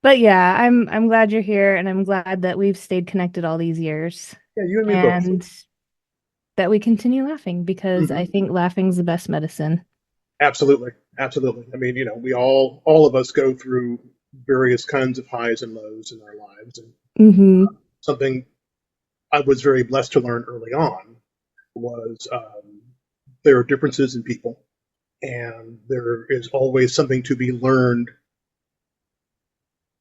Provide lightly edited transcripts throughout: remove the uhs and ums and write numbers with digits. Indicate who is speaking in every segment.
Speaker 1: But yeah, I'm glad you're here, and I'm glad that we've stayed connected all these years,
Speaker 2: Yeah, you and me both.
Speaker 1: and that we continue laughing because I
Speaker 2: Hmm.
Speaker 1: think laughing's the best medicine.
Speaker 2: Absolutely, absolutely. I mean, we all of us go through various kinds of highs and lows in our lives, and
Speaker 1: Mm-hmm.
Speaker 2: something I was very blessed to learn early on was there are differences in people, and there is always something to be learned,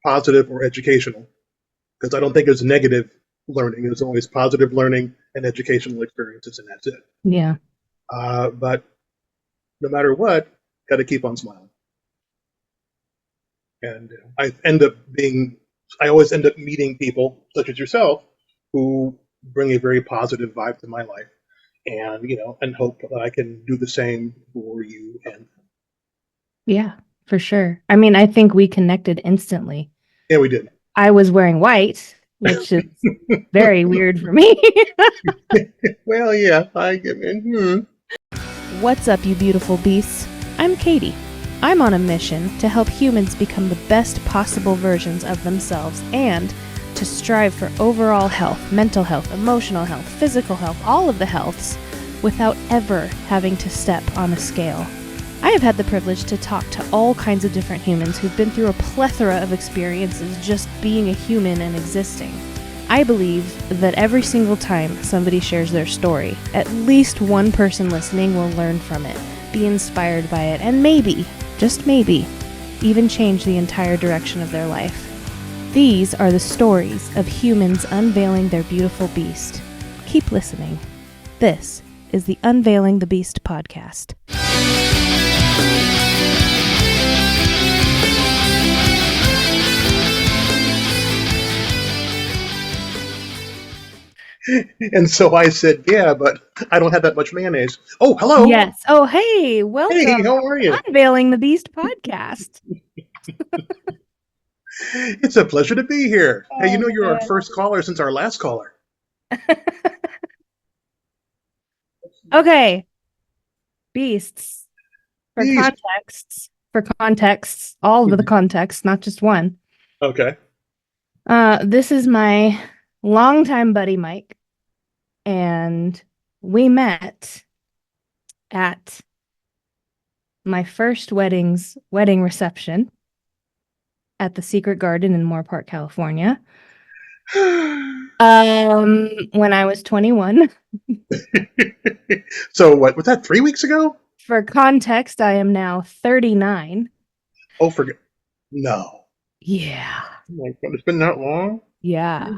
Speaker 2: positive or educational. Because I don't think there's negative learning. There's always positive learning and educational experiences, and that's it.
Speaker 1: Yeah.
Speaker 2: But no matter what, got to keep on smiling. And I always end up meeting people such as yourself who bring a very positive vibe to my life, and and hope that I can do the same for you. And
Speaker 1: Yeah, for sure. I mean, I think we connected instantly.
Speaker 2: yeah, we did.
Speaker 1: I was wearing white, which is very weird for me.
Speaker 2: Well, yeah, I get it.
Speaker 1: What's up, you beautiful beasts? I'm Katie. I'm on a mission to help humans become the best possible versions of themselves and to strive for overall health, mental health, emotional health, physical health, all of the healths, without ever having to step on a scale. I have had the privilege to talk to all kinds of different humans who've been through a plethora of experiences just being a human and existing. I believe that every single time somebody shares their story, at least one person listening will learn from it, be inspired by it, and maybe, just maybe, even change the entire direction of their life. These are the stories of humans unveiling their beautiful beast. Keep listening. This is the Unveiling the Beast podcast.
Speaker 2: And so I said, yeah, but I don't have that much mayonnaise. Oh, hello.
Speaker 1: Yes. Oh, hey,
Speaker 2: Hey,
Speaker 1: welcome
Speaker 2: how are
Speaker 1: to
Speaker 2: you?
Speaker 1: the Unveiling the Beast podcast.
Speaker 2: It's a pleasure to be here. Hey,
Speaker 1: Oh,
Speaker 2: you're our
Speaker 1: man.
Speaker 2: first caller since our last caller.
Speaker 1: Okay, beasts. For
Speaker 2: Beast.
Speaker 1: contexts, all of the contexts, not just one.
Speaker 2: Okay.
Speaker 1: This is my longtime buddy Myk, and we met at my first wedding reception at the Secret Garden in Moore Park, California. When I was 21.
Speaker 2: So what was that? 3 weeks ago?
Speaker 1: For context, I am now 39.
Speaker 2: Oh, forget. No.
Speaker 1: Yeah.
Speaker 2: Oh my God, it's been that long.
Speaker 1: Yeah.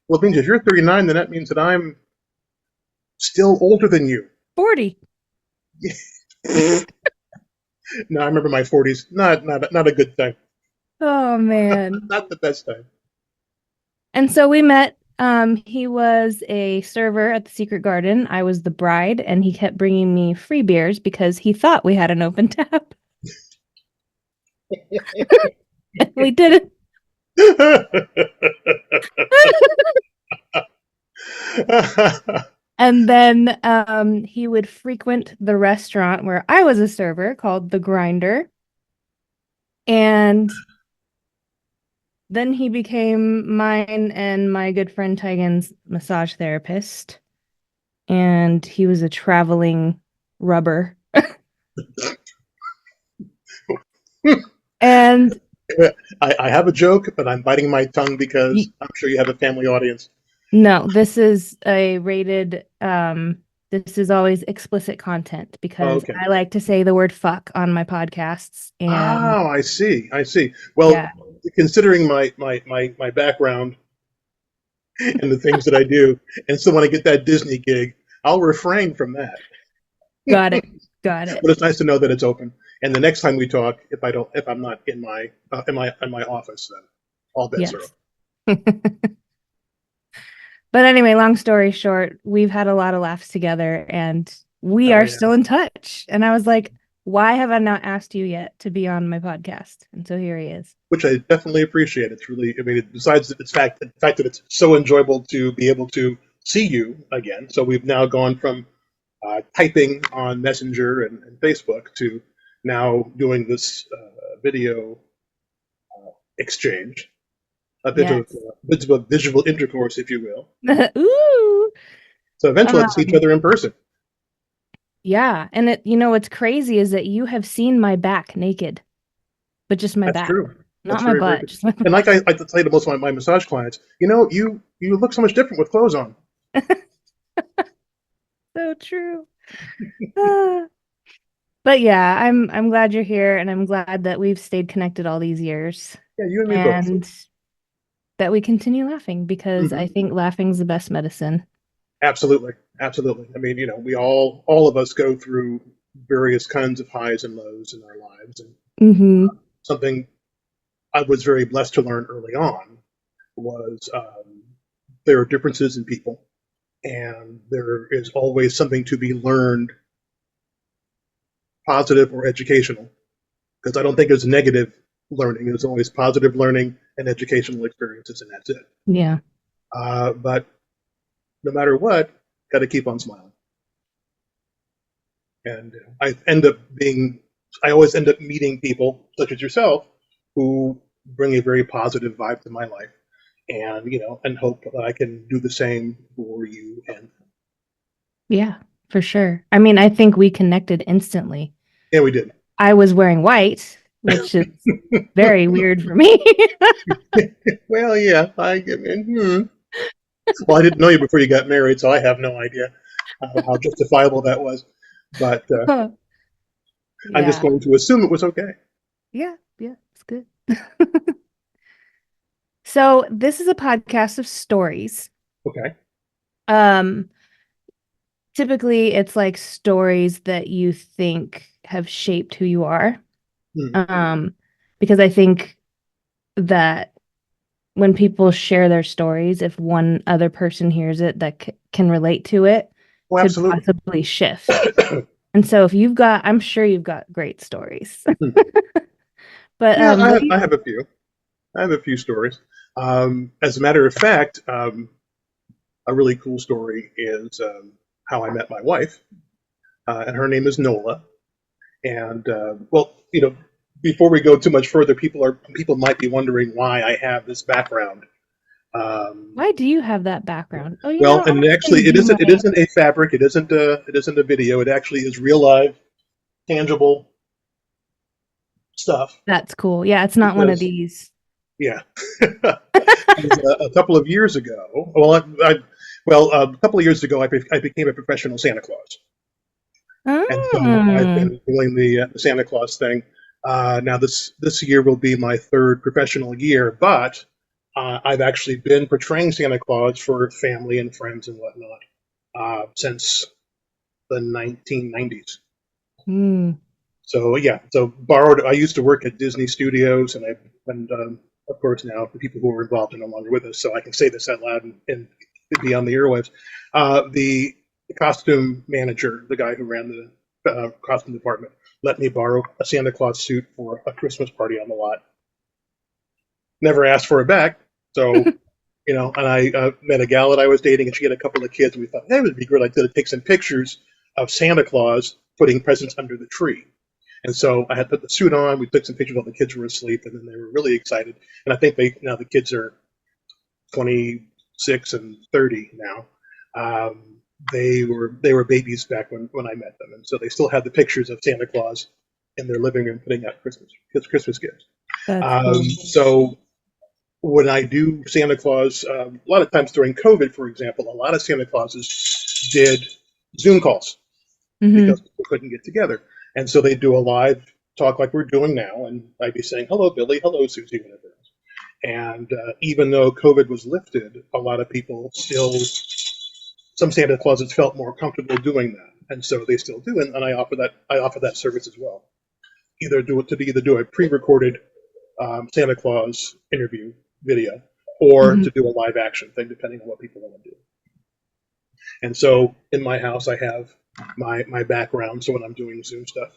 Speaker 2: Well, it means if you're 39, then that means that I'm still older than you.
Speaker 1: 40.
Speaker 2: No, I remember my 40s. Not a good time.
Speaker 1: Oh man.
Speaker 2: Not the best time.
Speaker 1: And so we met. He was a server at the Secret Garden. I was the bride, and he kept bringing me free beers because he thought we had an open tap. And we didn't. And then he would frequent the restaurant where I was a server called The Grinder. And then he became mine and my good friend Tigan's massage therapist. And he was a traveling rubber. And
Speaker 2: I have a joke, but I'm biting my tongue because
Speaker 1: y-
Speaker 2: I'm sure you have a family audience.
Speaker 1: no, this is a rated, this is always explicit content
Speaker 2: Oh,
Speaker 1: because
Speaker 2: okay.
Speaker 1: I like to say the word fuck on my podcasts. And
Speaker 2: Oh, I see. I see. Well,
Speaker 1: yeah,
Speaker 2: considering my background and the things that I do, and so when I get that Disney gig, I'll refrain from that.
Speaker 1: got it. Got it.
Speaker 2: But it's nice to know that it's open. And the next time we talk, if I'm not in my office, then all bets are
Speaker 1: Yes.
Speaker 2: open.
Speaker 1: But anyway, long story short, we've had a lot of laughs together and we
Speaker 2: Oh
Speaker 1: are
Speaker 2: yeah,
Speaker 1: still in touch. And I was like, why have I not asked you yet to be on my podcast? And so here he is.
Speaker 2: which I definitely appreciate. It's really, I mean, besides the fact that it's so enjoyable to be able to see you again. So we've now gone from typing on Messenger and Facebook to now doing this video exchange,
Speaker 1: Yes.
Speaker 2: bit of a visual intercourse, if you will.
Speaker 1: Ooh.
Speaker 2: So eventually, let's see each
Speaker 1: Um,
Speaker 2: other in person.
Speaker 1: yeah. And what's crazy is that you have seen my back naked, but just my
Speaker 2: That's
Speaker 1: back,
Speaker 2: true.
Speaker 1: not
Speaker 2: That's
Speaker 1: my
Speaker 2: very, very
Speaker 1: butt,
Speaker 2: good.
Speaker 1: just my
Speaker 2: And like
Speaker 1: back.
Speaker 2: I like to say to most of my massage clients, you look so much different with clothes on.
Speaker 1: So true. Ah. But yeah, I'm glad you're here and I'm glad that we've stayed connected all these years
Speaker 2: Yeah, you and me both.
Speaker 1: and that we continue laughing because I
Speaker 2: Hmm.
Speaker 1: think laughing's the best medicine.
Speaker 2: Absolutely, absolutely. I mean, we all of us go through various kinds of highs and lows in our lives, and
Speaker 1: Hmm.
Speaker 2: something I was very blessed to learn early on was there are differences in people, and there is always something to be learned, positive or educational. Because I don't think there's negative learning; there's always positive learning and educational experiences, and that's it.
Speaker 1: Yeah.
Speaker 2: But no matter what, got to keep on smiling. And I always end up meeting people such as yourself who bring a very positive vibe to my life, and and hope that I can do the same for you. And
Speaker 1: Yeah, for sure. I mean, I think we connected instantly.
Speaker 2: yeah, we did.
Speaker 1: I was wearing white, which is very weird for me.
Speaker 2: Well, yeah, I mean, well, I didn't know you before you got married, so I have no idea how justifiable that was. But I'm just
Speaker 1: Yeah.
Speaker 2: going to assume it was okay.
Speaker 1: Yeah. Yeah. It's good. So this is a podcast of stories.
Speaker 2: Okay.
Speaker 1: Um, Typically it's like stories that you think have shaped who you are.
Speaker 2: Hmm.
Speaker 1: Um, because I think that when people share their stories, if one other person hears it that can relate to it,
Speaker 2: Oh,
Speaker 1: could
Speaker 2: absolutely.
Speaker 1: possibly shift. And so if I'm sure you've got great stories. But
Speaker 2: Yeah,
Speaker 1: what do
Speaker 2: I
Speaker 1: you,
Speaker 2: have a few. I have a few stories. As a matter of fact, a really cool story is how I met my wife, and her name is Nola. And well, before we go too much further, people might be wondering why I have this background. Um,
Speaker 1: why do you have that background? Oh,
Speaker 2: well,
Speaker 1: I
Speaker 2: and
Speaker 1: was gonna
Speaker 2: actually,
Speaker 1: do
Speaker 2: it
Speaker 1: my
Speaker 2: isn't a fabric. It isn't a video. It actually is real live, tangible stuff.
Speaker 1: That's cool. Yeah, it's not one of
Speaker 2: Because
Speaker 1: these.
Speaker 2: yeah, a couple of years ago. A couple of years ago, I became a professional Santa Claus. And so I've
Speaker 1: Mm.
Speaker 2: been doing the Santa Claus thing. Now this year will be my third professional year, but I've actually been portraying Santa Claus for family and friends and whatnot since the 1990s.
Speaker 1: Mm.
Speaker 2: So yeah, so borrowed. I used to work at Disney Studios, and of course now the people who are involved are no longer with us, so I can say this out loud and be on the airwaves. The costume manager, the guy who ran the costume department, let me borrow a Santa Claus suit for a Christmas party on the lot. Never asked for it back, so And I met a gal that I was dating, and she had a couple of kids, and we thought, hey, it would be great to take some pictures of Santa Claus putting presents under the tree. And so I had put the suit on. We took some pictures while the kids were asleep, and then they were really excited. And I think now the kids are 26 and 30 now. They were babies back when I met them, and so they still have the pictures of Santa Claus in their living room putting out Christmas gifts.
Speaker 1: That's cool.
Speaker 2: So when I do Santa Claus, a lot of times during COVID, for example, a lot of Santa Clauses did Zoom calls because
Speaker 1: Hmm.
Speaker 2: people couldn't get together. And so they do a live talk like we're doing now, and I'd be saying, hello, Billy, hello, Susie, whatever. And even though COVID was lifted, a lot of people still, some Santa Clauses felt more comfortable doing that. And so they still do, and I offer that service as well. Either do a pre-recorded Santa Claus interview video, or
Speaker 1: Hmm.
Speaker 2: to do a live action thing, depending on what people want to do. And so in my house, I have my background. So when I'm doing Zoom stuff,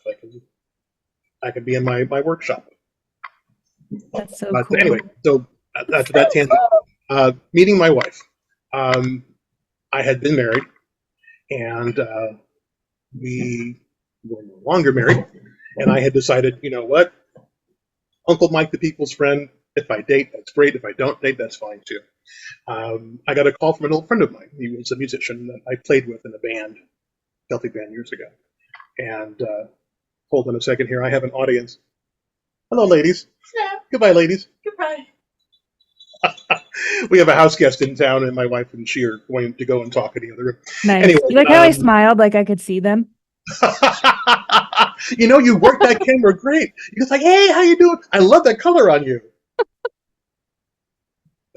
Speaker 2: I can be in my workshop.
Speaker 1: That's so
Speaker 2: But anyway,
Speaker 1: cool.
Speaker 2: so after that
Speaker 1: So
Speaker 2: tangent,
Speaker 1: cool.
Speaker 2: meeting my wife, um, I had been married, and we were no longer married. And I had decided, you know what, Uncle Mike, the people's friend, If I date, that's great. If I don't date, that's fine too. I got a call from an old friend of mine. He was a musician that I played with in a band, Celtic band years ago. And hold on a second here. I have an audience. Hello, ladies.
Speaker 3: Yeah.
Speaker 2: Goodbye, ladies.
Speaker 3: Goodbye.
Speaker 2: We have a house guest in town, and my wife and she are going to go and talk in the other room.
Speaker 1: Nice.
Speaker 2: Anyway,
Speaker 1: You like how I smiled like I could see them?
Speaker 2: You worked that camera great. You're just like, hey, how you doing? I love that color on you.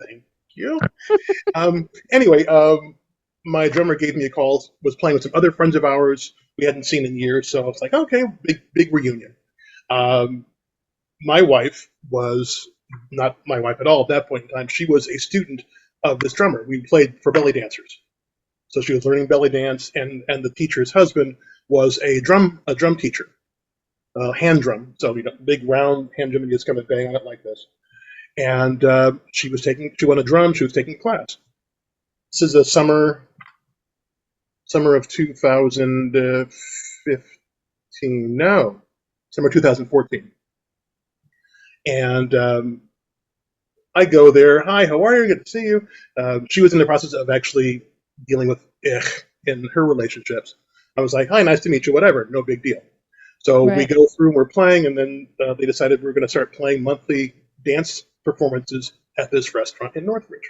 Speaker 2: Thank you. Anyway, my drummer gave me a call, was playing with some other friends of ours we hadn't seen in years, so I was like, okay, big reunion. My wife was not my wife at all at that point in time. She was a student of this drummer. We played for belly dancers. So she was learning belly dance, and the teacher's husband was a drum teacher, hand drum. So big round hand drum, and you just kind of bang on it like this. And she won a drum. She was taking a class. This is the summer of 2015. No, summer 2014. And I go there. Hi, how are you? Good to see you. She was in the process of actually dealing with in her relationships. I was like, hi, nice to meet you, whatever, no big deal. So we go through and we're playing, and then they decided we were going to start playing monthly dance performances at this restaurant in Northridge.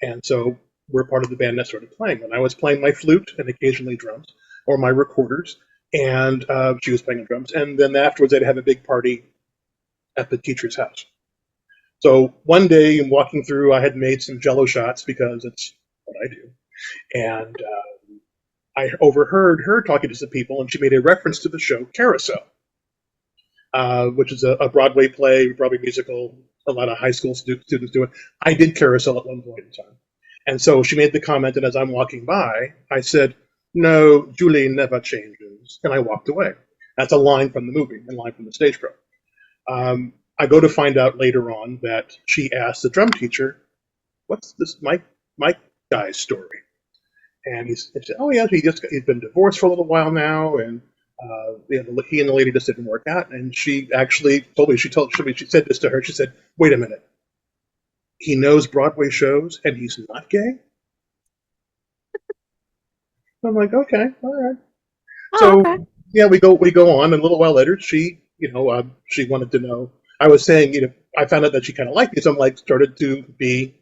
Speaker 2: And so we're part of the band that started playing. And I was playing my flute and occasionally drums, or my recorders, and she was playing the drums. And then afterwards, they'd have a big party at the teacher's house. So one day, in walking through, I had made some Jello shots because it's what I do. And I overheard her talking to some people, and she made a reference to the show Carousel, which is a Broadway play, Broadway musical. A lot of high school students do it. I did Carousel at one point in time. And so she made the comment, and as I'm walking by, I said, no, Julie never changes. And I walked away. That's a line from the movie, a line from the stage show. I go to find out later on that she asked the drum teacher, what's this Myk guy's story? And he said, oh yeah, he's been divorced for a little while now, and he and the lady just didn't work out. And she actually told me, she said this to her, she said, wait a minute, he knows Broadway shows and he's not gay? I'm like, okay, all right. Okay. Yeah, we go on, and a little while later, she wanted to know. I was saying, I found out that she kind of liked me, so I'm like, started to be,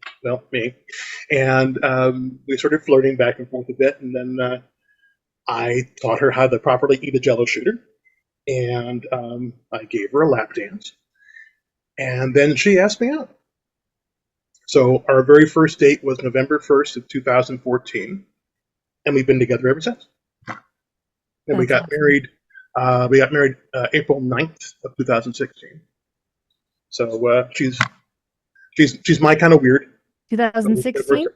Speaker 2: me. And we started flirting back and forth a bit, and then I taught her how to properly eat a Jello shooter, and I gave her a lap dance, and then she asked me out. So our very first date was November 1st of 2014, and we've been together ever since. And we got married. We got married April 9th of 2016. So she's my kind of weird.
Speaker 1: 2016?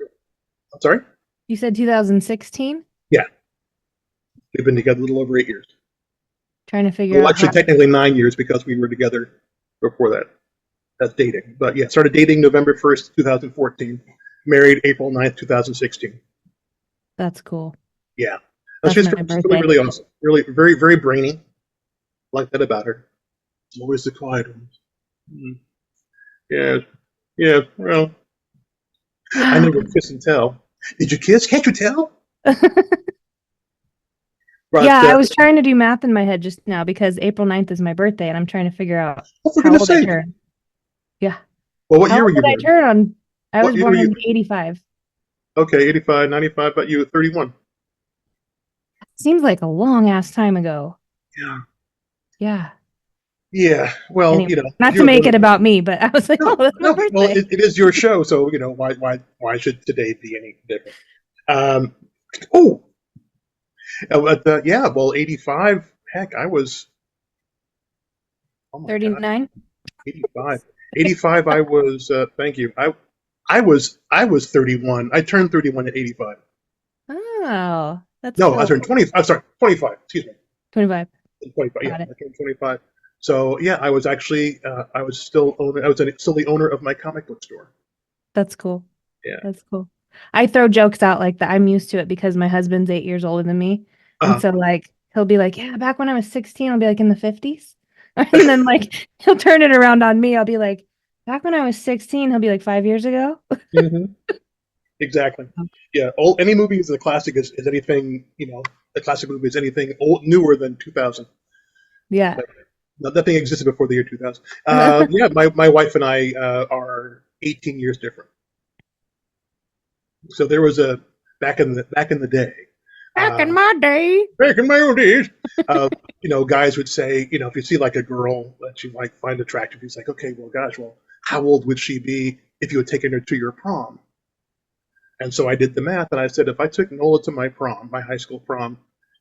Speaker 2: I'm sorry?
Speaker 1: You said 2016?
Speaker 2: Yeah. We've been together a little over 8 years.
Speaker 1: Trying to figure out.
Speaker 2: Actually, technically 9 years because we were together before that. That's dating. But yeah, started dating November 1st, 2014. Married April 9th, 2016.
Speaker 1: That's cool.
Speaker 2: Yeah. She's really, really awesome. Really, very, very brainy. I like that about her. Always the quiet ones. Yeah. Well, I never kiss and tell. Did you kiss? Can't you tell? But,
Speaker 1: yeah, I was trying to do math in my head just now because April 9th is my birthday, and I'm trying to figure out how old I turn. Yeah.
Speaker 2: Well, what year were you born?
Speaker 1: I turn on? I was born in 85.
Speaker 2: Okay, 85, 95, but you were 31.
Speaker 1: Seems like a long ass time ago.
Speaker 2: Yeah. Yeah. Well,
Speaker 1: anyway, not to make it about me, but I was like, that's my birthday.
Speaker 2: Well, it is your show, so why should today be any different? Well, 85. Heck, I was
Speaker 1: 39.
Speaker 2: 85. 85. I was. Thank you. I was 31. I turned 31 at 85.
Speaker 1: Oh, that's
Speaker 2: no.
Speaker 1: cool.
Speaker 2: I turned 20. I'm sorry, 25. Excuse me.
Speaker 1: 25.
Speaker 2: 25. Yeah, I turned 25. So yeah, I was actually. I was still the owner of my comic book store.
Speaker 1: That's cool.
Speaker 2: Yeah,
Speaker 1: that's cool. I throw jokes out like that. I'm used to it because my husband's 8 years older than me, and so like he'll be like, "Yeah, back when I was 16, I'll be like in the 50s," and then like he'll turn it around on me. I'll be like, Back when I was 16, he'll be like 5 years ago.
Speaker 2: Hmm. Exactly. Yeah. Old, any movie is a classic. Is anything, a classic movie is anything newer than 2000.
Speaker 1: Yeah.
Speaker 2: Like, nothing existed before the year 2000. Yeah, my wife and I are 18 years different. So there was a back in the day.
Speaker 1: Back in
Speaker 2: Uh,
Speaker 1: my day.
Speaker 2: Back in my old days, uh, guys would say, if you see like a girl that you like find attractive, he's like, okay, well, gosh, well, how old would she be if you had taken her to your prom? And so I did the math, and I said, if I took Nola to my prom, my high school prom,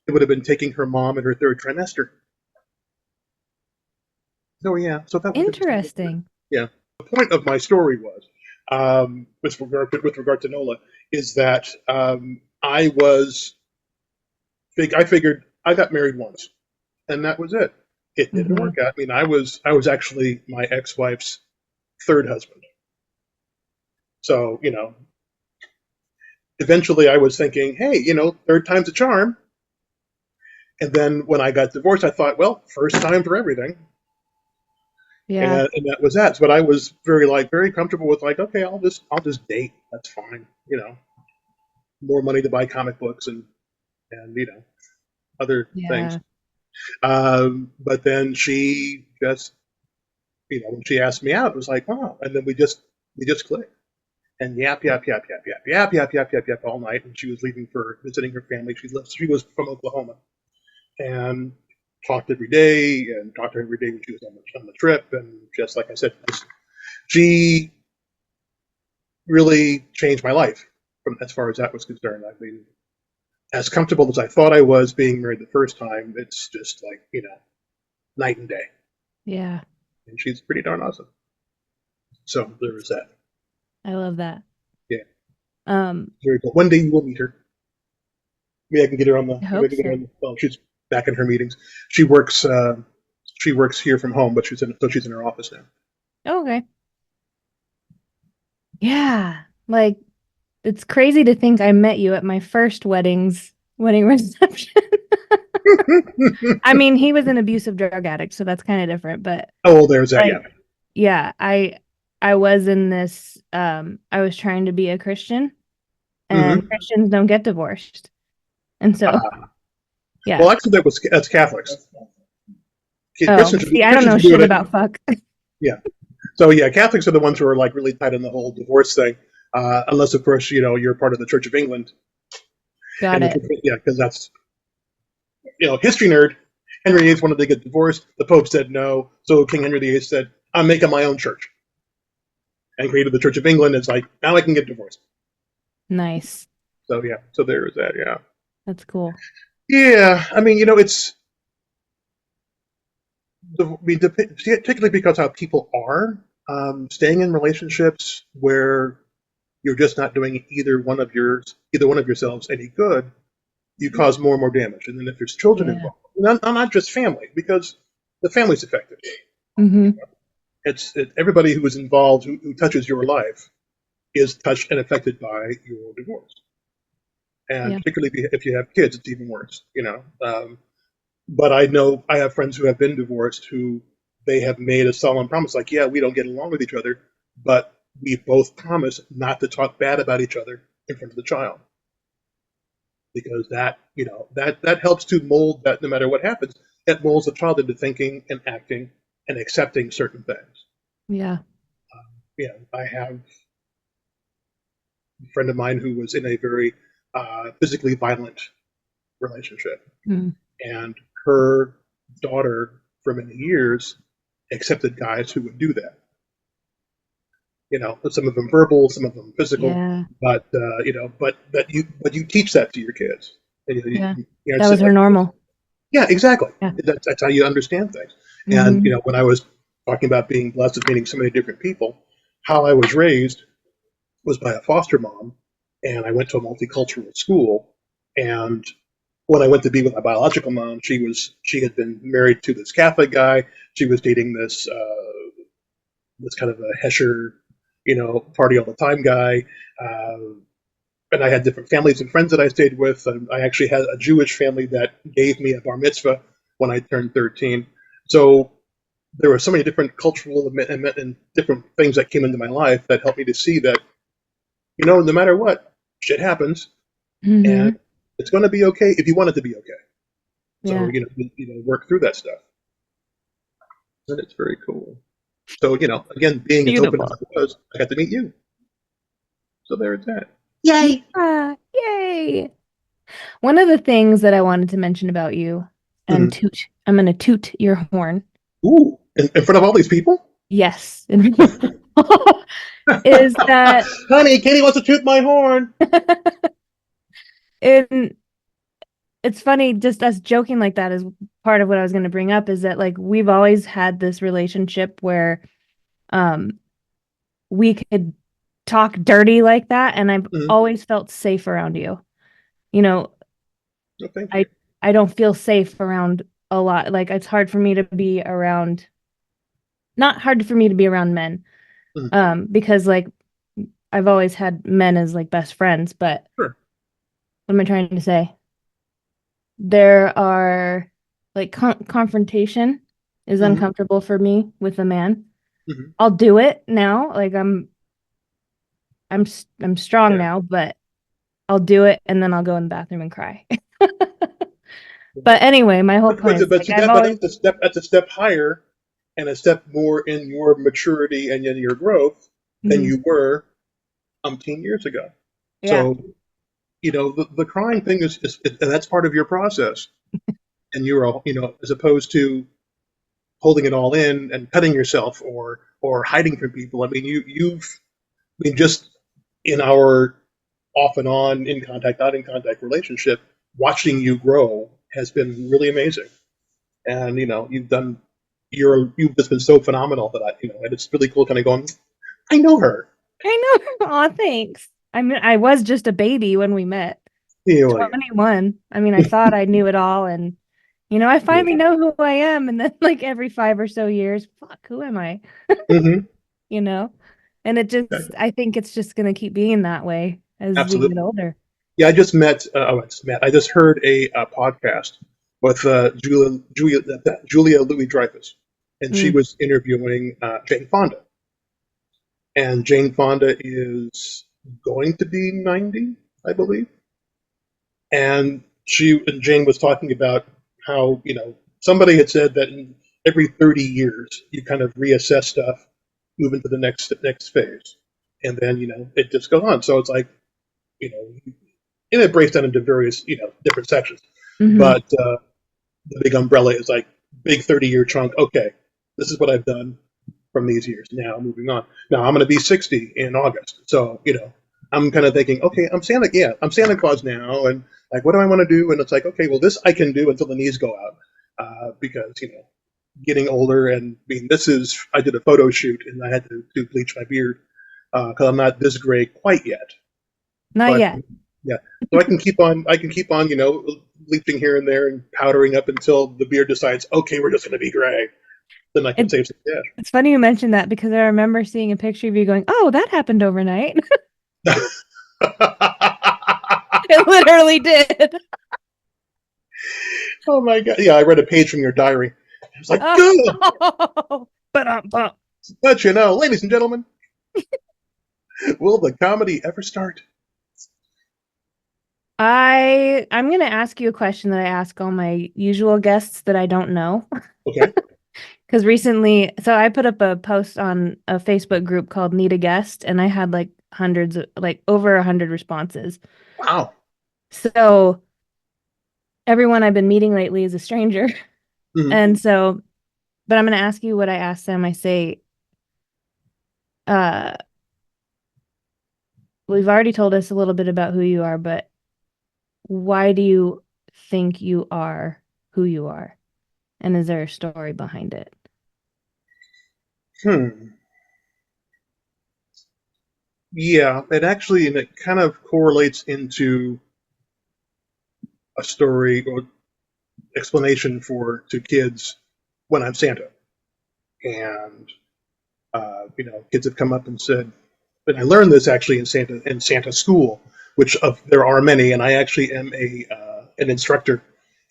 Speaker 2: it would have been taking her mom in her third trimester. Oh yeah, so that would have been,
Speaker 1: Interesting.
Speaker 2: yeah. The point of my story was, with regard to Nola, is that I figured I got married once, and that was it. It didn't
Speaker 1: Hmm.
Speaker 2: work out. I mean, I was actually my ex-wife's third husband. So, eventually I was thinking, hey, third time's a charm. And then when I got divorced, I thought, well, first time for everything.
Speaker 1: Yeah.
Speaker 2: And that was that. But I was very comfortable with like, okay, I'll just date. That's fine. More money to buy comic books and other things.
Speaker 1: Yeah.
Speaker 2: But then she just, when she asked me out, it was like, wow. And then we just clicked. And yap yap yap yap yap yap yap yap yap yap all night. And she was leaving for visiting her family. She was from Oklahoma, and talked every day and talked to her every day when she was on the trip. And just like I said, she really changed my life from as far as that was concerned. I mean, as comfortable as I thought I was being married the first time, it's just like night and day.
Speaker 1: Yeah.
Speaker 2: And she's pretty darn awesome. So there was that.
Speaker 1: I love that.
Speaker 2: Yeah,
Speaker 1: Um,
Speaker 2: very cool. One day you will meet her. Maybe I can get her on the.
Speaker 1: I
Speaker 2: Maybe I
Speaker 1: hope
Speaker 2: can get her
Speaker 1: so.
Speaker 2: on the. Well, she's back in her meetings. She works. She works here from home, but she's in her office now.
Speaker 1: Oh, okay. Yeah. Like it's crazy to think I met you at my first wedding reception. I mean, he was an abusive drug addict, so that's kind of different, but
Speaker 2: Oh, there's that. Yeah.
Speaker 1: like yeah, I was in this I was trying to be a Christian and
Speaker 2: Hmm.
Speaker 1: Christians don't get divorced. And so, yeah.
Speaker 2: Well, actually, that's Catholics.
Speaker 1: Oh, see, I don't
Speaker 2: Christians
Speaker 1: know
Speaker 2: are doing
Speaker 1: shit
Speaker 2: it.
Speaker 1: about fuck.
Speaker 2: Yeah. So yeah, Catholics are the ones who are like really tight on the whole divorce thing, unless of course you're part of the Church of England,
Speaker 1: Got
Speaker 2: and
Speaker 1: it.
Speaker 2: yeah, because that's history nerd. Henry VIII wanted to get divorced. The Pope said no, so King Henry VIII said, "I'm making my own church," and created the Church of England. It's like now I can get divorced.
Speaker 1: Nice.
Speaker 2: So yeah, so there is that. Yeah,
Speaker 1: That's cool.
Speaker 2: yeah. I mean, it's particularly because how people are staying in relationships where you're just not doing either one of yourselves any good, you cause more and more damage. And then if there's children
Speaker 1: Yeah.
Speaker 2: involved, not just family, because the family's affected.
Speaker 1: Mm-hmm.
Speaker 2: Everybody who is involved, who touches your life, is touched and affected by your divorce. And
Speaker 1: Yeah.
Speaker 2: particularly if you have kids, it's even worse. But I know I have friends who have been divorced who they have made a solemn promise, like, yeah, we don't get along with each other, but we both promise not to talk bad about each other in front of the child, because that helps to mold that. No matter what happens, it molds the child into thinking and acting and accepting certain things.
Speaker 1: Yeah.
Speaker 2: I have a friend of mine who was in a very physically violent relationship,
Speaker 1: Mm.
Speaker 2: and her daughter for many years accepted guys who would do that. Some of them verbal, some of them physical,
Speaker 1: Yeah.
Speaker 2: but but you teach that to your kids. And,
Speaker 1: Yeah. That
Speaker 2: it's
Speaker 1: was her
Speaker 2: like,
Speaker 1: normal.
Speaker 2: yeah, exactly.
Speaker 1: Yeah.
Speaker 2: That's how you understand things. And
Speaker 1: Mm-hmm.
Speaker 2: when I was talking about being blessed with meeting so many different people, how I was raised was by a foster mom, and I went to a multicultural school. And when I went to be with my biological mom, she had been married to this Catholic guy. She was dating this kind of a Hesher, party all the time guy. Uh, and I had different families and friends that I stayed with. And I actually had a Jewish family that gave me a bar mitzvah when I turned 13. So there were so many different cultural and different things that came into my life that helped me to see that, no matter what, shit happens, and
Speaker 1: Mm-hmm.
Speaker 2: it's going to be okay if you want it to be okay. So,
Speaker 1: Yeah.
Speaker 2: work through that stuff. And it's very cool. So, again, being as open as
Speaker 1: Beautiful.
Speaker 2: I was, I got to meet you. So there's that. Yay!
Speaker 1: Yeah. Yay. One of the things that I wanted to mention about you, and
Speaker 2: Mm-hmm.
Speaker 1: toot, I'm going to toot your horn.
Speaker 2: Ooh, in front of all these people?
Speaker 1: Yes. Is that
Speaker 2: Honey, Katie wants to toot my horn.
Speaker 1: in it's funny, just us joking like that is part of what I was going to bring up, is that like we've always had this relationship where um we could talk dirty like that, and I've
Speaker 2: Mm-hmm.
Speaker 1: always felt safe around you. You know,
Speaker 2: Oh, thank you.
Speaker 1: I don't feel safe around a lot. Like it's hard for me to be around, not hard for me to be around men.
Speaker 2: Mm-hmm.
Speaker 1: Because like I've always had men as like best friends, but
Speaker 2: Sure.
Speaker 1: what am I trying to say? There are like confrontation is
Speaker 2: Mm-hmm.
Speaker 1: uncomfortable for me with a man.
Speaker 2: Mm-hmm.
Speaker 1: I'll do it now. Like I'm strong
Speaker 2: Yeah.
Speaker 1: now, but I'll do it and then I'll go in the bathroom and cry. But anyway, my whole point is
Speaker 2: But
Speaker 1: like
Speaker 2: see
Speaker 1: I've
Speaker 2: that, but
Speaker 1: always
Speaker 2: that's a step higher, and a step more in your maturity and in your growth than
Speaker 1: Mhm.
Speaker 2: you were umpteen years ago.
Speaker 1: Yeah.
Speaker 2: So, the crying thing and that's part of your process. And you're all, as opposed to holding it all in and cutting yourself or hiding from people. I mean, just in our off and on, in contact, not in contact relationship, watching you grow has been really amazing. And you've just been so phenomenal that and it's really cool kind of going, I know her.
Speaker 1: I know. Aw, thanks. I mean, I was just a baby when we met.
Speaker 2: Like,
Speaker 1: 21. I mean, I thought I knew it all, and I finally know who I am, and then like every 5 or so years, fuck, who am I?
Speaker 2: mm-hmm.
Speaker 1: You know? And I think it's just gonna keep being that way as we get
Speaker 2: Absolutely.
Speaker 1: older.
Speaker 2: Yeah, I just heard a podcast with Julia Louis-Dreyfus, and she
Speaker 1: Mm.
Speaker 2: was interviewing Jane Fonda. And Jane Fonda is going to be 90, I believe. And Jane was talking about how, somebody had said that every 30 years you kind of reassess stuff, move into the next phase. And then, it just goes on. So it's like, and it breaks down into various, different sections.
Speaker 1: Hmm.
Speaker 2: But the big umbrella is like big 30-year chunk. Okay, this is what I've done from these years. Now moving on. Now I'm going to be 60 in August. So, I'm kind of thinking, okay, I'm Santa Claus now. And like, what do I want to do? And it's like, okay, well, this I can do until the knees go out. Because, getting older and I did a photo shoot and I had to bleach my beard because I'm not this gray quite yet.
Speaker 1: Not
Speaker 2: But
Speaker 1: yet.
Speaker 2: yeah, so I can keep on, bleaching here and there and powdering up until the beard decides, okay, we're just going to be gray. Then I can
Speaker 1: It,
Speaker 2: save some
Speaker 1: it's funny you mentioned that because I remember seeing a picture of you going, "Oh, that happened overnight."
Speaker 2: cash.
Speaker 1: It literally did.
Speaker 2: Oh my god! Yeah, I read a page from your diary. I was like, good.
Speaker 1: Oh, but
Speaker 2: But ladies and gentlemen, will the comedy ever start?
Speaker 1: I'm gonna ask you a question that I ask all my usual guests that I don't know.
Speaker 2: Okay.
Speaker 1: Because recently, so I put up a post on a Facebook group called Need a Guest, and I had like hundreds of, like over 100 responses.
Speaker 2: Wow.
Speaker 1: So everyone I've been meeting lately is a stranger.
Speaker 2: Mm-hmm.
Speaker 1: And so, but I'm gonna ask you what I asked them. I say, uh, we've already told us a little bit about who you are, but why do you think you are who you are? And is there a story behind it?
Speaker 2: Hmm. Yeah, and it kind of correlates into a story or explanation to kids when I'm Santa. And kids have come up and said, and I learned this actually in Santa school, which there are many, and I actually am an instructor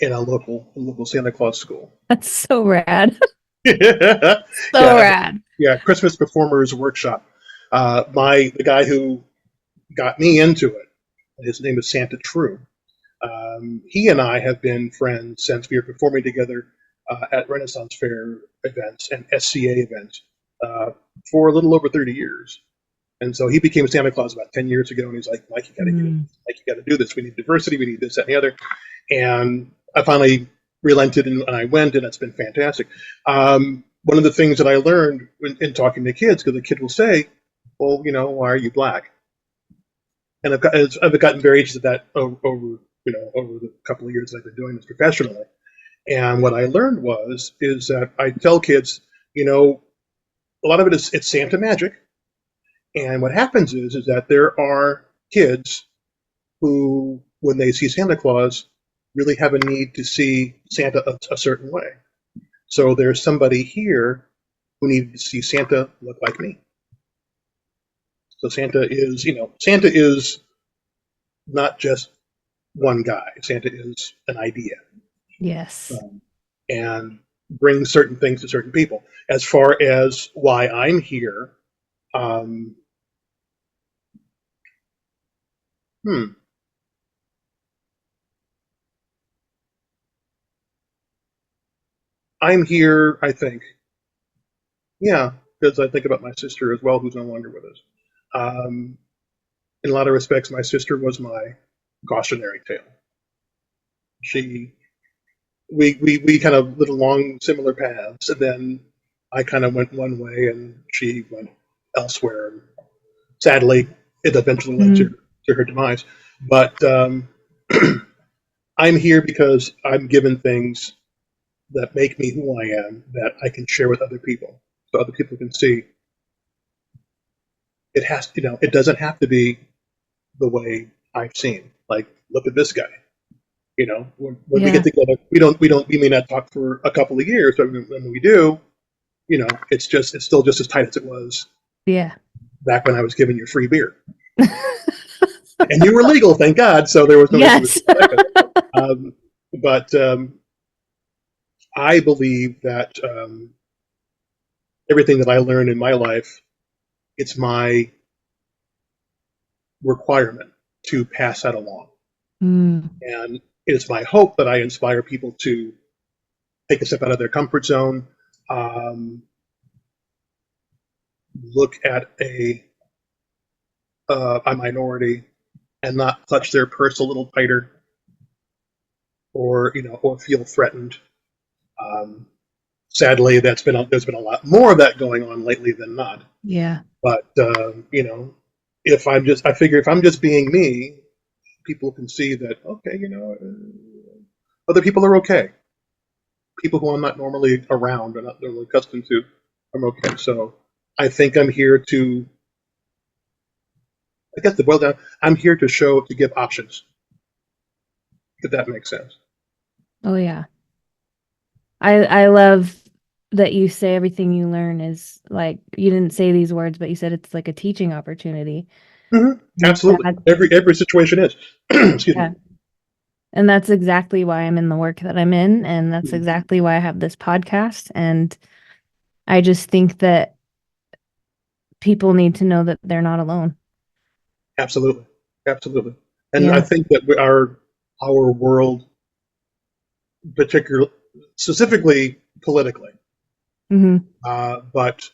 Speaker 2: in a local Santa Claus school.
Speaker 1: That's so rad.
Speaker 2: yeah,
Speaker 1: So rad.
Speaker 2: yeah. Christmas Performers Workshop. The guy who got me into it, his name is Santa True. He and I have been friends since we were performing together at Renaissance Fair events and SCA events for a little over 30 years. And so he became Santa Claus about 10 years ago, and he's like, Mike, you got to get it. Like, you got to do this. We need diversity. We need this, that, and the other. And I finally relented, and I went, and it's been fantastic. One of the things that I learned in talking to kids, because the kid will say, well, why are you black? And I've gotten variations of that over the couple of years that I've been doing this professionally. And what I learned is that I tell kids, a lot of it's Santa magic. And what happens is that there are kids who, when they see Santa Claus, really have a need to see Santa a certain way. So there's somebody here who needed to see Santa look like me. So Santa is not just one guy. Santa is an idea.
Speaker 1: Yes.
Speaker 2: And brings certain things to certain people. As far as why I'm here, I'm here, I think, because I think about my sister as well, who's no longer with us. In a lot of respects, my sister was my cautionary tale. We kind of lit along similar paths, and then I kind of went one way, and she went elsewhere. And sadly, it eventually led to her demise. But I'm here because I'm given things that make me who I am that I can share with other people, so other people can see. It doesn't have to be the way I've seen. Like, look at this guy. When we get together, we may not talk for a couple of years, but when we do, it's still just as tight as it was.
Speaker 1: Yeah.
Speaker 2: Back when I was giving you free beer. And you were legal, thank God, so there was no
Speaker 1: yes.
Speaker 2: But I believe that everything that I learned in my life, it's my requirement to pass that along. And it's my hope that I inspire people to take a step out of their comfort zone, look at a minority and not clutch their purse a little tighter, or feel threatened. Sadly, there's been a lot more of that going on lately than not.
Speaker 1: Yeah.
Speaker 2: But I figure if I'm just being me, people can see that, okay, other people are okay. People who I'm not normally around or not normally accustomed to, I'm okay. So I think I'm here to, I guess to boil down, I'm here to give options. If that makes sense.
Speaker 1: Oh yeah. I love that you say everything you learn is like, you didn't say these words, but you said it's like a teaching opportunity.
Speaker 2: Absolutely. Every situation is. Excuse me.
Speaker 1: And that's exactly why I'm in the work that I'm in. And that's exactly why I have this podcast. And I just think that people need to know that they're not alone.
Speaker 2: Absolutely. Absolutely. And I think that our world, specifically politically, but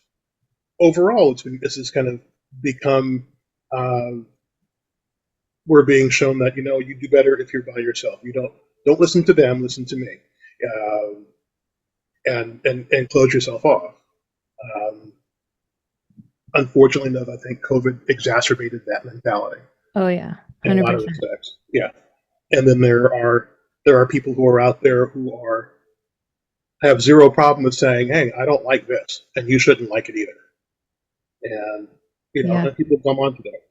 Speaker 2: overall, this has kind of become, we're being shown that, you do better if you're by yourself. You don't listen to them, listen to me, and close yourself off. Unfortunately enough, I think COVID exacerbated that mentality.
Speaker 1: Oh yeah, 100%.
Speaker 2: In a lot of respects, yeah. And then there are people who are out there who have zero problem with saying, "Hey, I don't like this, and you shouldn't like it either." And and people come on to that.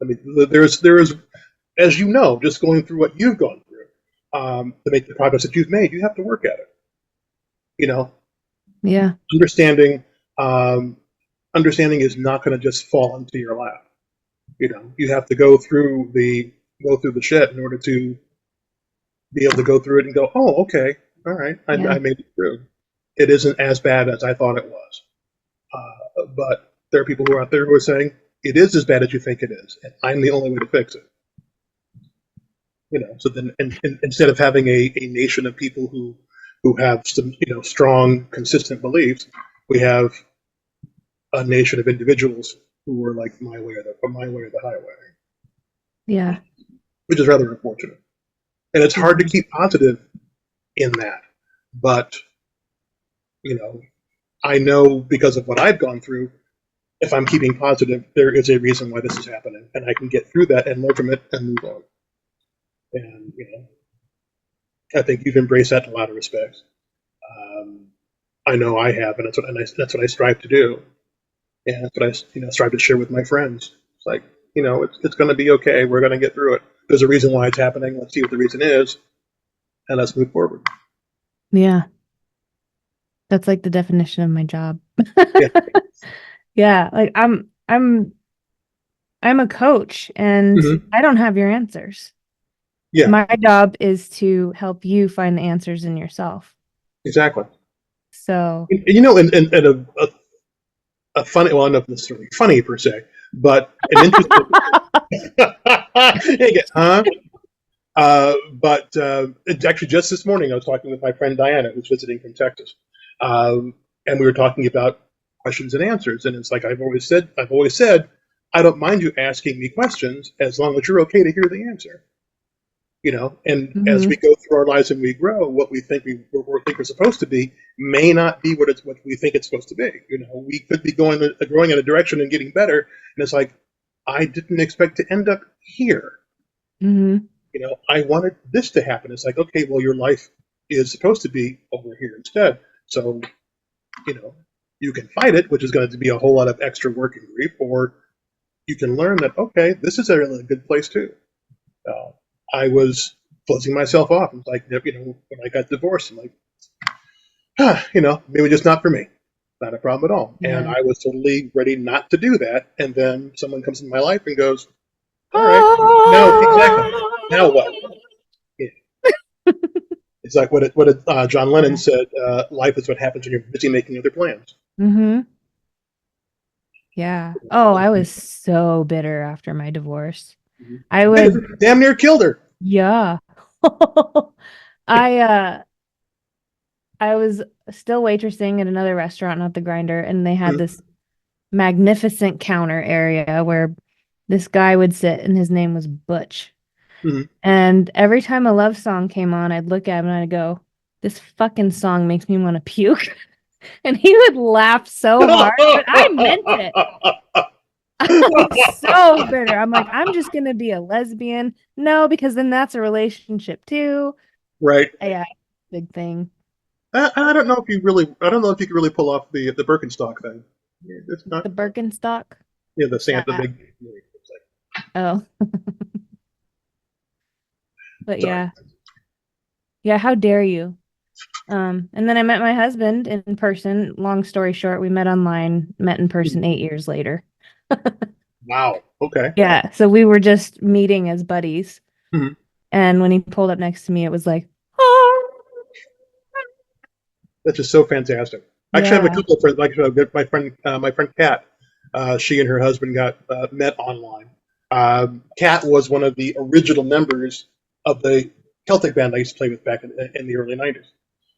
Speaker 2: I mean, there is, as you know, just going through what you've gone through, to make the progress that you've made, you have to work at it.
Speaker 1: Yeah.
Speaker 2: Understanding is not going to just fall into your lap. You have to go through the shit in order to be able to go through it and go, oh, okay, all right, I made it through. it isn't as bad as I thought it was. But there are people who are out there who are saying it is as bad as you think it is, and I'm the only way to fix it. So then, instead of having a nation of people who have some strong, consistent beliefs, we have a nation of individuals who are like my way or the highway.
Speaker 1: Yeah.
Speaker 2: Which is rather unfortunate, and it's hard to keep positive in that. But I know because of what I've gone through, if I'm keeping positive, there is a reason why this is happening, and I can get through that and learn from it and move on. And I think you've embraced that in a lot of respects. I know I have, and that's what I strive to do, and that's what I strive to share with my friends. It's like it's going to be okay. We're going to get through it. There's a reason why it's happening. Let's see what the reason is, and let's move forward.
Speaker 1: Yeah. That's like the definition of my job.
Speaker 2: Yeah.
Speaker 1: Yeah, like I'm a coach, and I don't have your answers.
Speaker 2: Yeah.
Speaker 1: My job is to help you find the answers in yourself.
Speaker 2: Exactly.
Speaker 1: So
Speaker 2: and a funny, well, not necessarily funny per se, but an interesting. Huh? But it's actually just this morning I was talking with my friend Diana, who's visiting from Texas, and we were talking about questions and answers. And it's like I've always said, I don't mind you asking me questions as long as you're okay to hear the answer. And as we go through our lives and we grow, what we think we're supposed to be may not be what we think it's supposed to be. We could be growing in a direction and getting better, and it's like I didn't expect to end up here. I wanted this to happen. It's like, okay, well, your life is supposed to be over here instead. So, you can fight it, which is going to be a whole lot of extra work and grief, or you can learn that, okay, this is a really good place too. I was closing myself off. It's like, when I got divorced, I'm like, maybe just not for me. Not a problem at all. Yeah. And I was totally ready not to do that. And then someone comes in my life and goes, all right, no, exactly. Now what? Yeah. It's like what did John Lennon said, life is what happens when you're busy making other plans.
Speaker 1: Yeah. Oh, I was so bitter after my divorce. I
Speaker 2: damn near killed her.
Speaker 1: Yeah. I was still waitressing at another restaurant, not the Grinder, and they had this magnificent counter area where this guy would sit, and his name was Butch. And every time a love song came on, I'd look at him and I'd go, this fucking song makes me want to puke. And he would laugh so hard, but I meant it. I was so bitter. I'm like, I'm just going to be a lesbian. No, because then that's a relationship too.
Speaker 2: Right.
Speaker 1: Yeah, big thing.
Speaker 2: I don't know if you can really pull off the Birkenstock thing. It's not
Speaker 1: the Birkenstock.
Speaker 2: Yeah, the Santa big.
Speaker 1: Oh. But sorry. Yeah. How dare you? And then I met my husband in person. Long story short, we met online, met in person 8 years later.
Speaker 2: Wow. Okay.
Speaker 1: Yeah. So we were just meeting as buddies. And when he pulled up next to me, it was like, oh.
Speaker 2: That's just so fantastic. Actually, I have a couple of friends. Like my friend Kat, she and her husband got met online. Kat was one of the original members of the Celtic band I used to play with back in the early 90s.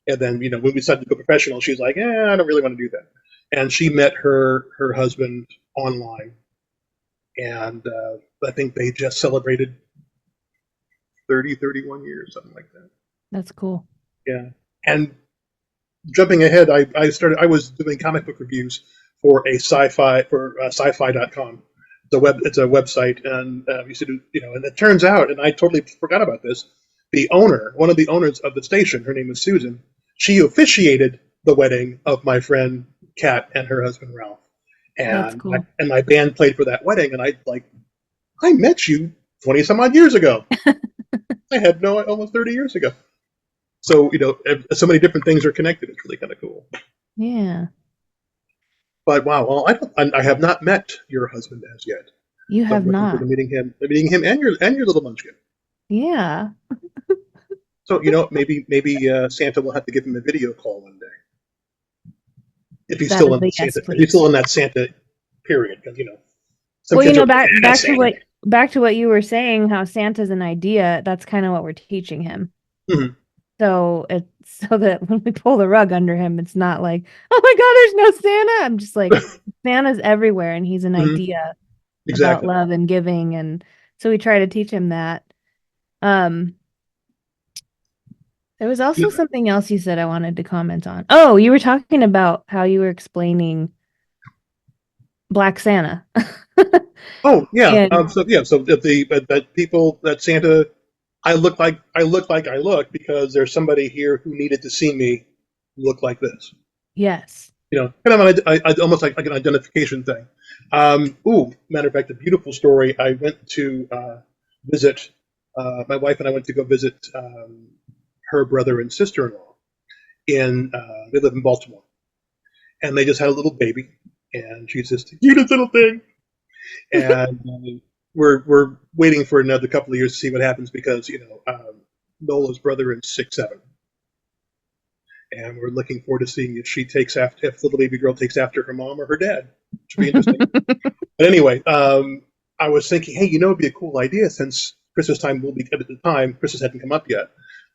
Speaker 2: And then, when we decided to go professional, she's like, I don't really want to do that. And she met her husband online. And I think they just celebrated 31 years, something like that.
Speaker 1: That's cool.
Speaker 2: Yeah. And jumping ahead, I was doing comic book reviews for sci-fi.com. It's a website, and used to do, and it turns out, and I totally forgot about this, one of the owners of the station, her name is Susan, she officiated the wedding of my friend Kat and her husband Ralph. And that's cool. And my band played for that wedding, and I met you 20 some odd years ago. I had almost 30 years ago. So, so many different things are connected. It's really kind of cool.
Speaker 1: Yeah.
Speaker 2: But wow, well, I have not met your husband as yet.
Speaker 1: You have not.
Speaker 2: Meeting him and your little munchkin.
Speaker 1: Yeah.
Speaker 2: So maybe Santa will have to give him a video call one day. if he's
Speaker 1: That
Speaker 2: still
Speaker 1: is
Speaker 2: in
Speaker 1: the yes,
Speaker 2: Santa, if he's
Speaker 1: please.
Speaker 2: still in that Santa period, because some
Speaker 1: Well,
Speaker 2: kids are
Speaker 1: back to what you were saying, how Santa's an idea. That's kind of what we're teaching him.
Speaker 2: Mhm.
Speaker 1: So it's so that when we pull the rug under him, it's not like, oh my God, there's no Santa. I'm just like, Santa's everywhere, and he's an
Speaker 2: Mhm.
Speaker 1: idea about
Speaker 2: Exactly.
Speaker 1: love and giving, and so we try to teach him that. Um, there was also something else you said I wanted to comment on. Oh, you were talking about how you were explaining Black Santa.
Speaker 2: Oh yeah.
Speaker 1: And
Speaker 2: So if that people that Santa, I look because there's somebody here who needed to see me look like this.
Speaker 1: yes.
Speaker 2: Kind of almost like an identification thing. Matter of fact, a beautiful story. I went to visit. My wife and I went to go visit her brother and sister-in-law in. They live in Baltimore, and they just had a little baby, and she's just the cutest little thing. And we're waiting for another couple of years to see what happens because Nola's brother is 6'7", and we're looking forward to seeing if the little baby girl takes after her mom or her dad. Which would be interesting. But anyway, I was thinking, hey, it'd be a cool idea since Christmas time will be at the time Christmas hadn't come up yet.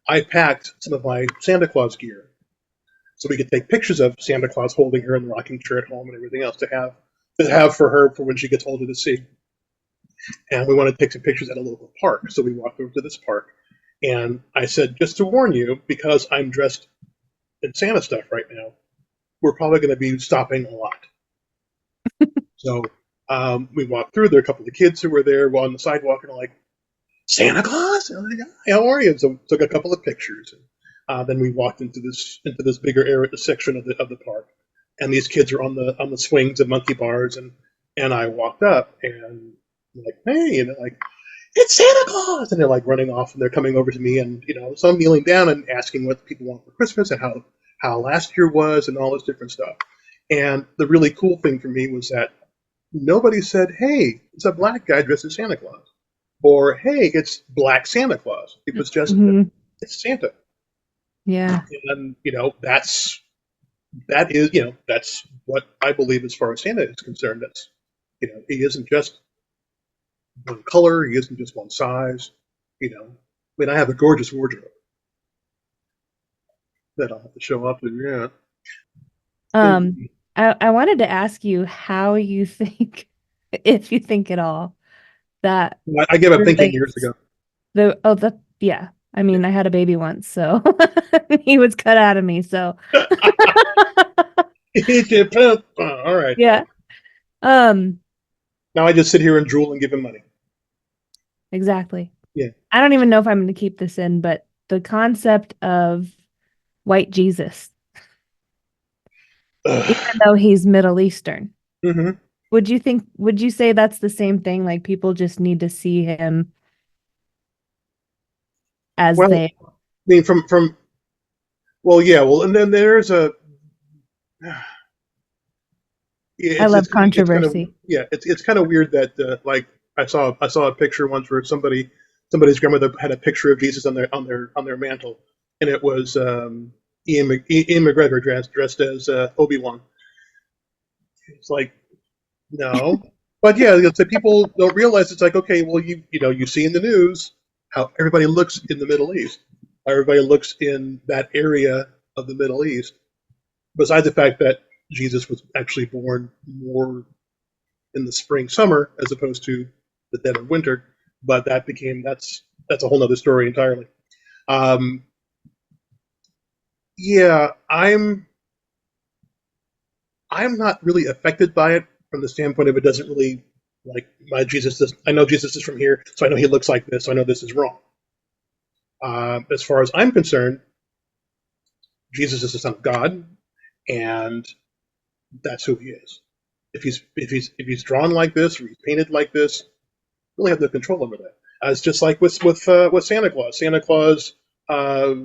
Speaker 2: I packed some of my Santa Claus gear so we could take pictures of Santa Claus holding her in the rocking chair at home and everything else to have for her for when she gets older to see. And we wanted to take some pictures at a local park, so we walked over to this park. And I said, just to warn you, because I'm dressed in Santa stuff right now, we're probably going to be stopping a lot. So we walked through. There were a couple of kids who were there on the sidewalk and are like, Santa Claus? And I'm like, hi, how are you? So took a couple of pictures. And then we walked into this bigger area, the section of the park, and these kids are on the swings and monkey bars, and I walked up and I'm like, hey, and they're like, it's Santa Claus, and they're like running off and they're coming over to me, and so I'm kneeling down and asking what people want for Christmas and how last year was and all this different stuff. And the really cool thing for me was that nobody said, hey, it's a black guy dressed as Santa Claus, or hey, it's Black Santa Claus. It was just it's Santa.
Speaker 1: Yeah.
Speaker 2: And that's what I believe as far as Santa is concerned. That's he isn't just one color, he isn't just one size. I have a gorgeous wardrobe that I'll have to show up to. Yeah.
Speaker 1: I wanted to ask you how you think, if you think at all, that
Speaker 2: I gave up thinking years
Speaker 1: relates
Speaker 2: ago.
Speaker 1: yeah. I mean, I had a baby once, so he was cut out of me, so
Speaker 2: All right.
Speaker 1: yeah.
Speaker 2: Now I just sit here and drool and give him money.
Speaker 1: Exactly.
Speaker 2: Yeah.
Speaker 1: I don't even know if I'm going to keep this in, but the concept of white Jesus, even though he's Middle Eastern,
Speaker 2: Mm-hmm.
Speaker 1: would you say that's the same thing? Like people just need to see him as
Speaker 2: Well,
Speaker 1: they.
Speaker 2: I mean, and then there's a. Yeah,
Speaker 1: I love
Speaker 2: it's kind of
Speaker 1: controversy.
Speaker 2: it's kind of weird that like I saw a picture once where somebody's grandmother had a picture of Jesus on their mantle, and it was Ian McGregor dressed as Obi-Wan. It's like no, but yeah, it's like people don't realize it's like okay, well you see in the news how everybody looks in the Middle East, how everybody looks in that area of the Middle East. Besides the fact that Jesus was actually born more in the spring, summer, as opposed to the dead of winter. But that's a whole other story entirely. Um, yeah, I'm not really affected by it from the standpoint of it doesn't really like my Jesus. I know Jesus is from here, so I know he looks like this. So I know this is wrong. As far as I'm concerned, Jesus is the Son of God, and that's who he is. If he's drawn like this or he's painted like this, really have no control over that. It's just like with Santa Claus. Santa Claus uh,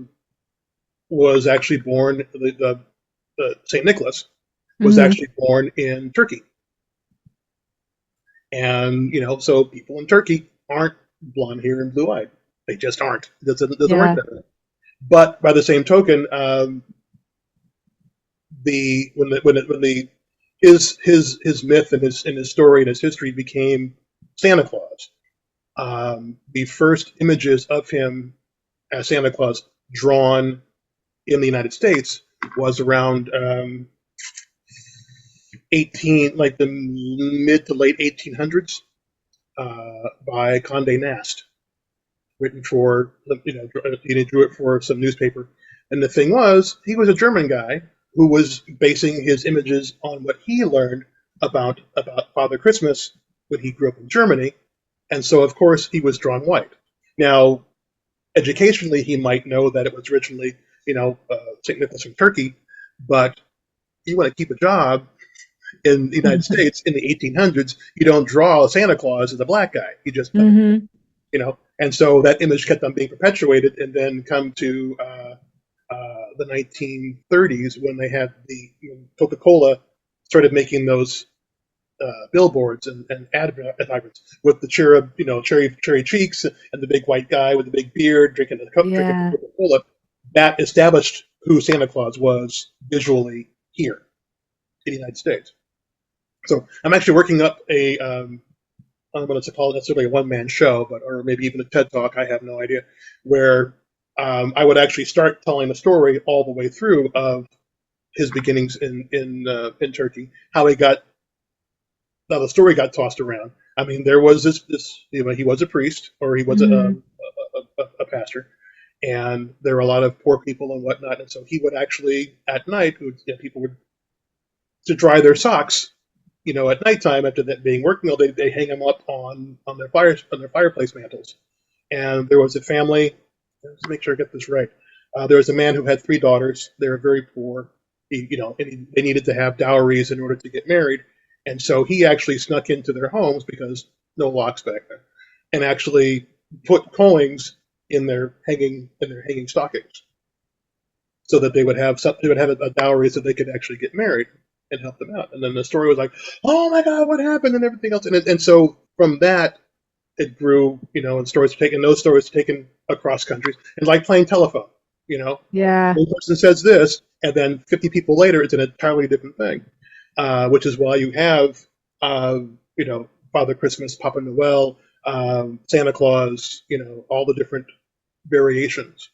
Speaker 2: was actually born. The Saint Nicholas was actually born in Turkey, and so people in Turkey aren't blonde hair and blue eyed. They just aren't. It doesn't work
Speaker 1: Yeah.
Speaker 2: that way. But by the same token, when his myth and his story and his history became Santa Claus. The first images of him as Santa Claus drawn in the United States was around 18, like the mid to late 1800s, by Condé Nast, written for, he drew it for some newspaper. And the thing was, he was a German guy who was basing his images on what he learned about Father Christmas when he grew up in Germany. And so, of course, he was drawn white. Now, educationally, he might know that it was originally, St. Nicholas from Turkey, but you want to keep a job in the United States in the 1800s, you don't draw Santa Claus as a black guy. You just, and so that image kept on being perpetuated, and then come to the 1930s when they had Coca-Cola started making those billboards and advertisements with the cherub, cherry cheeks and the big white guy with the big beard drinking Coca-Cola. That established who Santa Claus was visually here in the United States. So I'm actually working up I don't know what it's called, necessarily a one-man show, or maybe even a TED Talk, I have no idea, where I would actually start telling a story all the way through of his beginnings in Turkey, how the story got tossed around. I mean, there was this he was a priest, or he was a pastor, and there were a lot of poor people and whatnot, and so he would actually, at night, people would, to dry their socks, at nighttime after that being working all day, they hang them up on their fireplace mantles. And there was a family. Let's make sure I get this right. There was a man who had 3 daughters. They were very poor. They needed to have dowries in order to get married, and so he actually snuck into their homes because no locks back then, and actually put coins in their hanging stockings, so that they would have a dowry so they could actually get married and help them out. And then the story was like, oh my God, what happened, and everything else. And so from that, it grew, and those stories taken across countries. And like playing telephone,
Speaker 1: Yeah.
Speaker 2: one person says this, and then 50 people later, it's an entirely different thing, which is why you have, Father Christmas, Papa Noel, Santa Claus, all the different variations.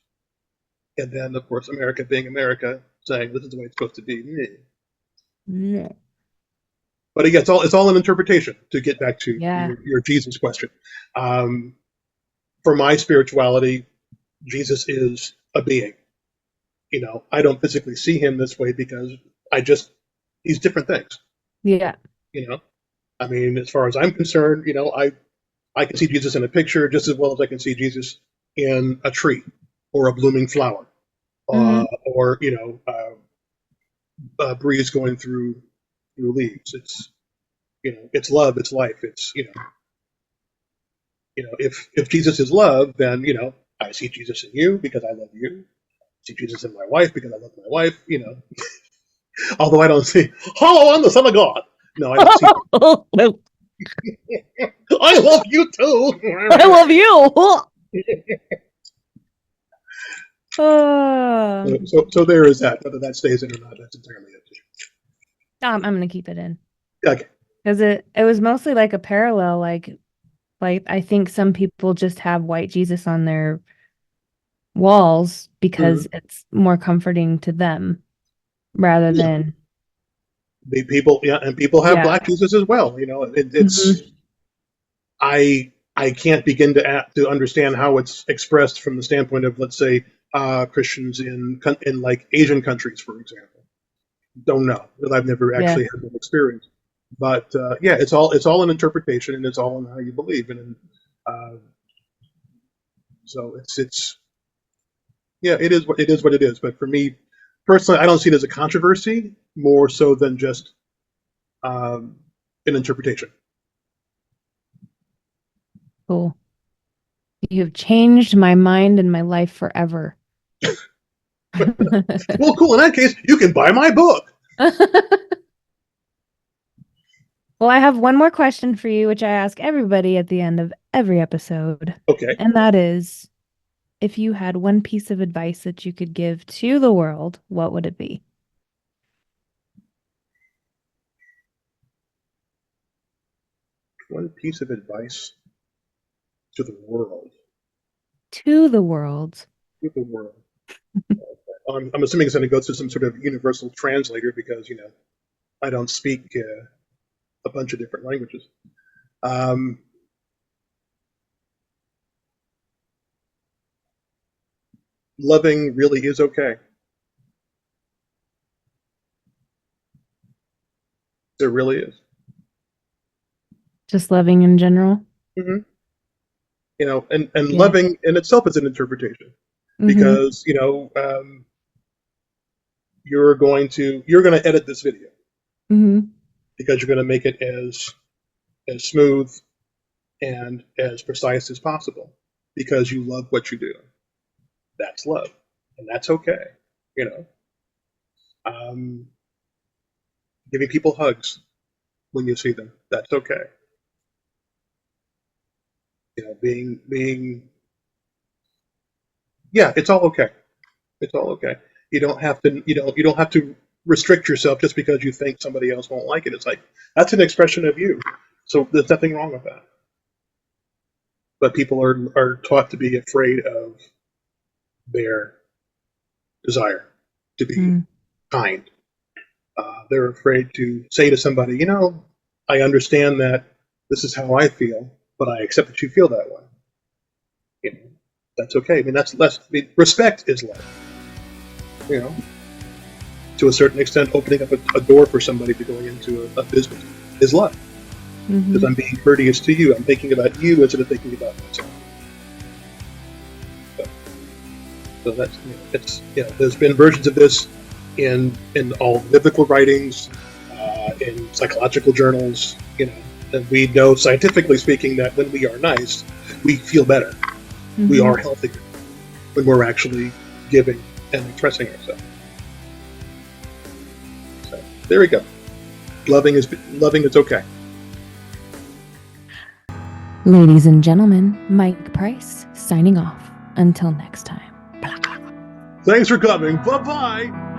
Speaker 2: And then, of course, America being America, saying this is the way it's supposed to be.
Speaker 1: Yeah.
Speaker 2: But again, it's all an interpretation, to get back to your Jesus question. For my spirituality, Jesus is a being. I don't physically see him this way because he's different things.
Speaker 1: Yeah.
Speaker 2: I mean, as far as I'm concerned, I can see Jesus in a picture just as well as I can see Jesus in a tree or a blooming flower, or a breeze going through leaves. It's it's love, it's life. It's if Jesus is love, then I see Jesus in you because I love you. I see Jesus in my wife because I love my wife. Although I don't see hollow on the Son of God. No, I don't see. I love you too.
Speaker 1: I love you.
Speaker 2: So there is that. Whether that stays in or not, that's entirely up to you.
Speaker 1: I'm gonna keep it in.
Speaker 2: Okay.
Speaker 1: Because it was mostly like a parallel, like I think some people just have white Jesus on their walls because it's more comforting to them rather than
Speaker 2: the people. Yeah, and people have black Jesus as well. It's I can't begin to understand how it's expressed from the standpoint of, let's say, Christians in like Asian countries, for example. Don't know, because I've never actually had that experience. But it's all an interpretation, and it's all in how you believe, and so it's it is what it is. But for me personally, I don't see it as a controversy, more so than just an interpretation.
Speaker 1: Cool. You have changed my mind and my life forever.
Speaker 2: Well, cool. In that case, you can buy my book.
Speaker 1: Well, I have one more question for you, which I ask everybody at the end of every episode.
Speaker 2: Okay.
Speaker 1: And that is, if you had one piece of advice that you could give to the world, what would it be?
Speaker 2: One piece of advice to the world.
Speaker 1: To the world.
Speaker 2: To the world. I'm assuming it's going to go through some sort of universal translator because, I don't speak a bunch of different languages. Loving really is okay. There really is.
Speaker 1: Just loving in general.
Speaker 2: Mm-hmm. And yeah. Loving in itself is an interpretation because you're going to edit this video because you're going to make it as smooth and as precise as possible because you love what you do. That's love, and that's okay. Giving people hugs when you see them, that's okay. It's all okay. It's all okay. You don't have to restrict yourself just because you think somebody else won't like it. It's like, that's an expression of you. So there's nothing wrong with that. But people are taught to be afraid of their desire to be kind. They're afraid to say to somebody, I understand that this is how I feel, but I accept that you feel that way. That's okay. I mean, that's less. Respect is love. To a certain extent, opening up a door for somebody to go into a business is love. Because I'm being courteous to you. I'm thinking about you instead of thinking about myself. So that's there's been versions of this in all biblical writings, in psychological journals. And we know scientifically speaking that when we are nice, we feel better. We are healthier when we're actually giving and expressing ourselves. So there we go. Loving is okay.
Speaker 1: Ladies and gentlemen, Myk Price signing off. Until next time.
Speaker 2: Thanks for coming. Bye-bye.